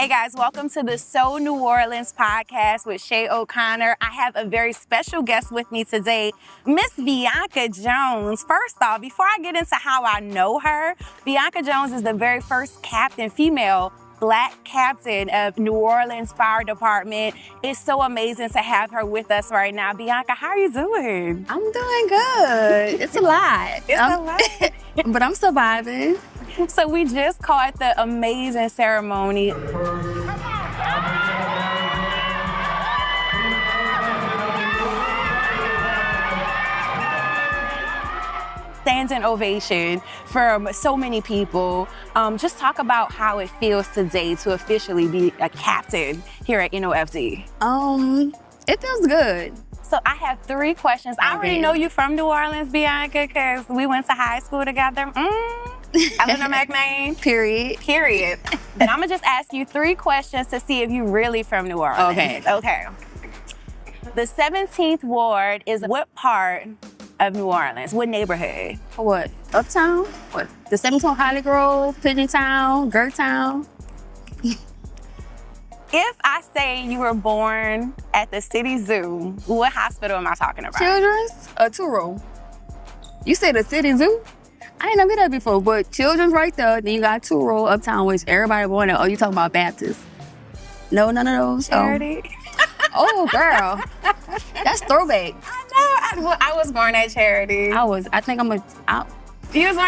Hey guys, welcome to the So New Orleans podcast with Shay O'Connor. I have a very special guest with me today, Miss Bianca Jones. First off, before I get into how I know her, Bianca Jones is the very first female Black captain of New Orleans Fire Department. It's so amazing to have her with us right now. Bianca, how are you doing? I'm doing good. It's a lot. It's a lot. But I'm surviving. So we just caught the amazing ceremony. Standing ovation from so many people. Just talk about how it feels today to officially be a captain here at NOFD. It feels good. So I have 3 questions. I already know you from New Orleans, Bianca, because we went to high school together. Eleanor McMain. Period. Then I'm gonna just ask you 3 questions to see if you really from New Orleans. Okay. The 17th ward is what part of New Orleans? What neighborhood? What? Uptown? What? The 17th Holly Grove, Pigeon Town, Gertown. If I say you were born at the City Zoo, what hospital am I talking about? Children's or Turo? You said the City Zoo? I ain't never heard that before, but Children's right there. Then you got Turo, Uptown, which everybody born at. Oh, you talking about Baptist? No, none of those. Charity. Oh, girl. That's throwback. I know. I was born at Charity. You was born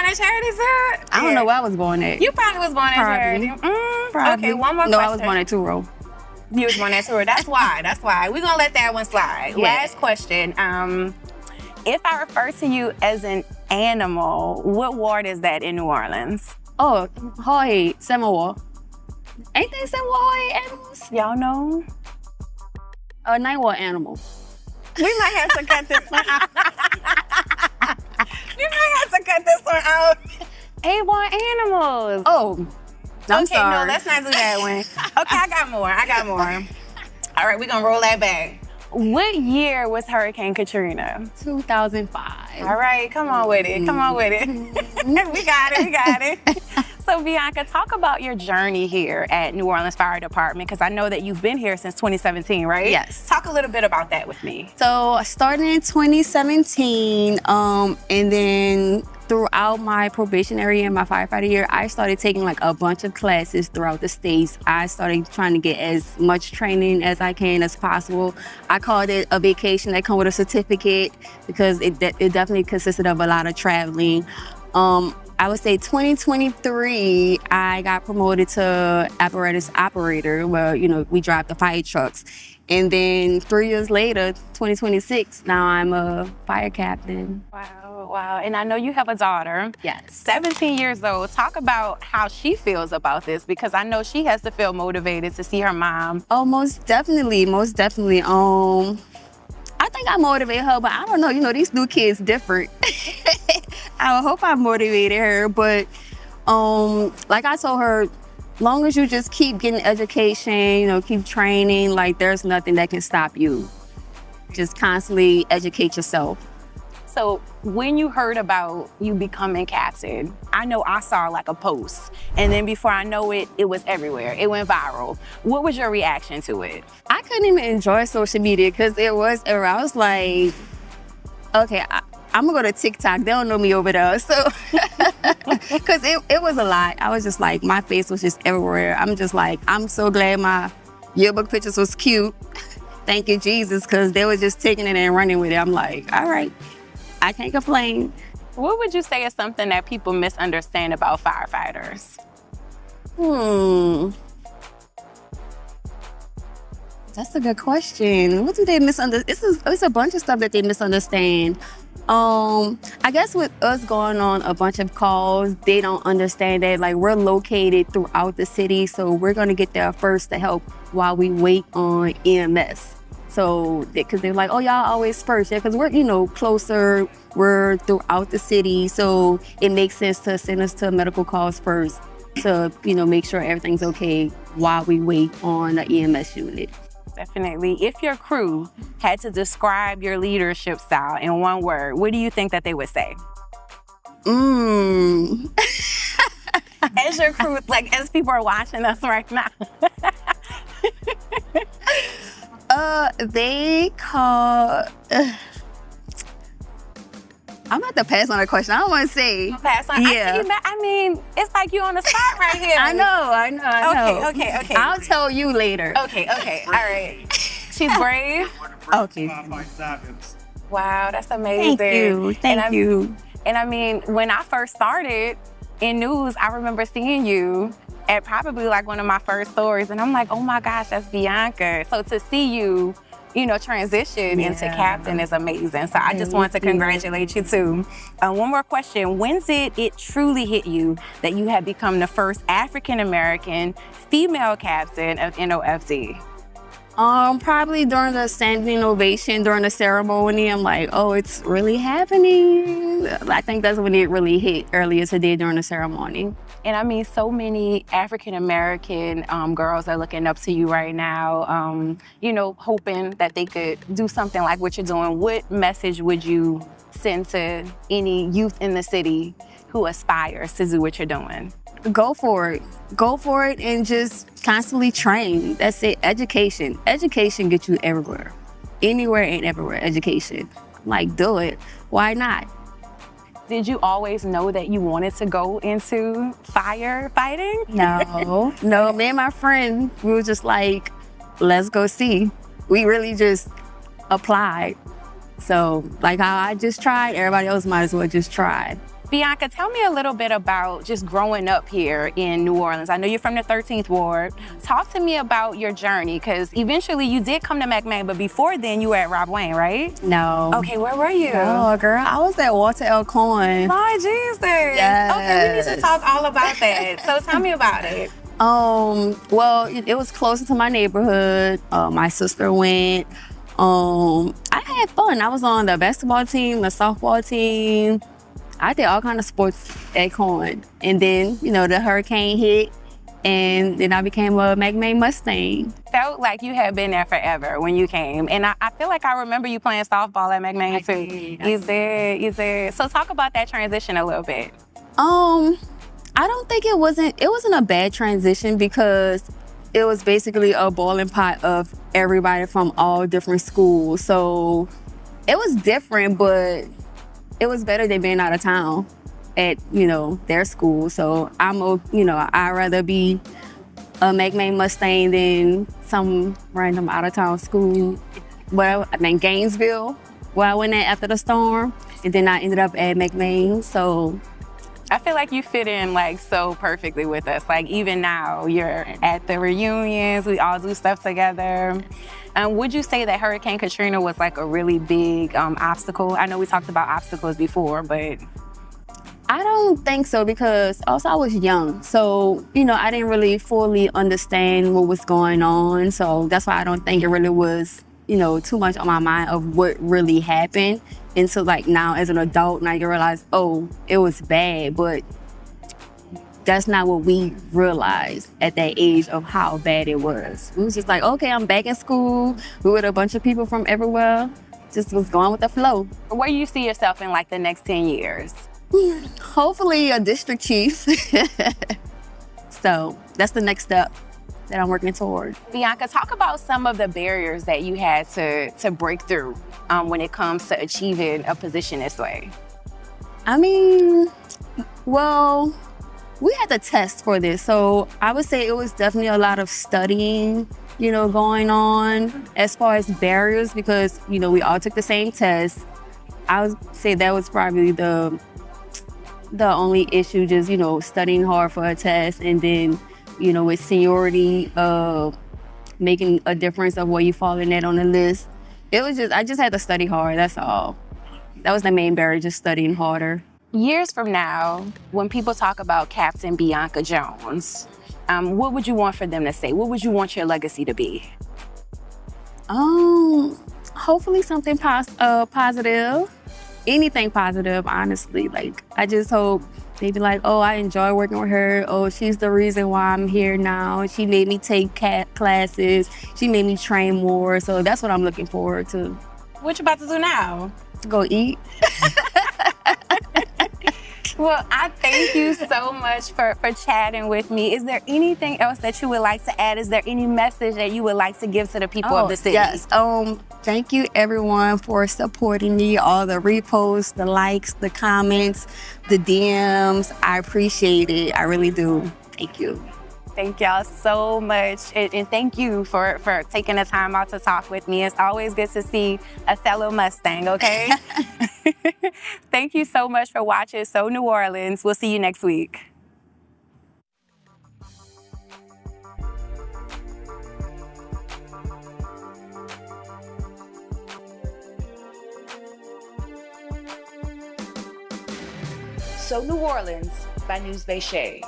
at Charity, sir? I don't know where I was born at. You probably was born at Charity. Probably. Okay, one more question. No, I was born at Turo. You was born at Turo. That's why. We're gonna let that one slide. Yeah. Last question. If I refer to you as an animal, what ward is that in New Orleans? Oh, Hawaii, Samoa. Ain't they Samoa Hawaii animals? Y'all know? A night ward animal. We might have to cut this one out. A1 animals. Oh, I'm okay, sorry. No, let's not do that one. Okay, I got more. All right, we're gonna roll that back. What year was Hurricane Katrina? 2005. All right, come on with it. We got it. So Bianca, talk about your journey here at New Orleans Fire Department, because I know that you've been here since 2017, right? Yes. Talk a little bit about that with me. So I started in 2017, and then throughout my probationary and my firefighter year, I started taking like a bunch of classes throughout the states. I started trying to get as much training as I can as possible. I called it a vacation that come with a certificate because it definitely consisted of a lot of traveling. I would say 2023, I got promoted to apparatus operator, where, we drive the fire trucks. And then 3 years later, 2026, now I'm a fire captain. Wow. And I know you have a daughter. Yes. 17 years old. Talk about how she feels about this, because I know she has to feel motivated to see her mom. Oh, most definitely. I think I motivate her, but I don't know. These new kids different. I hope I motivated her, but like I told her, long as you just keep getting education, keep training, like there's nothing that can stop you. Just constantly educate yourself. So when you heard about you becoming captain, I know I saw like a post, and then before I know it, it was everywhere. It went viral. What was your reaction to it? I couldn't even enjoy social media because I was like, okay, I'm gonna go to TikTok. They don't know me over there. So, because it was a lot. I was just like, my face was just everywhere. I'm just like, I'm so glad my yearbook pictures was cute. Thank you, Jesus, because they were just taking it and running with it. I'm like, all right, I can't complain. What would you say is something that people misunderstand about firefighters? That's a good question. What do they misunderstand? It's a bunch of stuff that they misunderstand. I guess with us going on a bunch of calls, they don't understand that like we're located throughout the city, so we're gonna get there first to help while we wait on EMS. So, because they're like, oh, y'all always first, yeah, because we're, closer, we're throughout the city, so it makes sense to send us to medical calls first to, make sure everything's okay while we wait on the EMS unit. Definitely. If your crew had to describe your leadership style in one word, what do you think that they would say? As your crew, like as people are watching us right now. They call. I'm about to pass on a question. I don't want to say. Pass on. Yeah. I mean, it's like you on the spot right here. I know. Okay. I'll tell you later. Okay. All right. She's brave. Okay. Wow, that's amazing. Thank you. And I mean, when I first started in news, I remember seeing you at probably like one of my first stories, and I'm like, oh my gosh, that's Bianca. So to see you, transition into captain is amazing. So I just want to congratulate you too. One more question. When did it truly hit you that you had become the first African-American female captain of NOFD? Probably during the standing ovation, during the ceremony. I'm like, oh, it's really happening. I think that's when it really hit earlier today during the ceremony. And I mean, so many African-American girls are looking up to you right now, hoping that they could do something like what you're doing. What message would you send to any youth in the city who aspires to do what you're doing? Go for it and just constantly train. That's it. Education gets you everywhere, anywhere and everywhere. Education, like, do it. Why not? Did you always know that you wanted to go into firefighting? No. Me and my friend, we were just like, let's go see. We really just applied. So like how I just tried, everybody else might as well just try. Bianca, tell me a little bit about just growing up here in New Orleans. I know you're from the 13th Ward. Talk to me about your journey, because eventually you did come to McMain, but before then you were at Rob Wayne, right? No. Okay, where were you? Oh, girl, I was at Walter L. Cohen. My Jesus. Yes. Okay, we need to talk all about that. So tell me about it. Well, it was closer to my neighborhood. My sister went. I had fun. I was on the basketball team, the softball team. I did all kinds of sports at Cohen. And then, the hurricane hit, and then I became a McMain Mustang. Felt like you had been there forever when you came. And I feel like I remember you playing softball at McMain too. You did. So talk about that transition a little bit. I don't think it wasn't a bad transition, because it was basically a boiling pot of everybody from all different schools. So it was different, but it was better than being out of town at, their school. So I'd rather be a McMain Mustang than some random out of town school. Well, Gainesville, where I went at after the storm, and then I ended up at McMain. So I feel like you fit in like so perfectly with us. Like even now, you're at the reunions, we all do stuff together. Would you say that Hurricane Katrina was like a really big obstacle? I know we talked about obstacles before, but... I don't think so, because also I was young. So, I didn't really fully understand what was going on. So that's why I don't think it really was, too much on my mind of what really happened. Until like now as an adult, now you realize, oh, it was bad, but that's not what we realized at that age of how bad it was. We was just like, okay, I'm back in school. We were with a bunch of people from everywhere. Just was going with the flow. Where do you see yourself in like the next 10 years? Hopefully a district chief. So that's the next step that I'm working toward. Bianca, talk about some of the barriers that you had to break through when it comes to achieving a position this way. I mean, well, we had to test for this. So I would say it was definitely a lot of studying, going on as far as barriers, because, we all took the same test. I would say that was probably the only issue, just, studying hard for a test, and then, with seniority, making a difference of where you fall in that on the list. I just had to study hard, that's all. That was the main barrier, just studying harder. Years from now, when people talk about Captain Bianca Jones, what would you want for them to say? What would you want your legacy to be? Hopefully something positive. Anything positive, honestly. Like, I just hope they be like, oh, I enjoy working with her. Oh, she's the reason why I'm here now. She made me take classes. She made me train more. So that's what I'm looking forward to. What you about to do now? Go eat. Well, I thank you so much for chatting with me. Is there anything else that you would like to add? Is there any message that you would like to give to the people of the city? Yes. Thank you everyone for supporting me, all the reposts, the likes, the comments, the DMs. I appreciate it. I really do. Thank you. Thank y'all so much. And thank you for taking the time out to talk with me. It's always good to see a fellow Mustang, okay? Thank you so much for watching So New Orleans. We'll see you next week. So New Orleans by Newsbay Shay.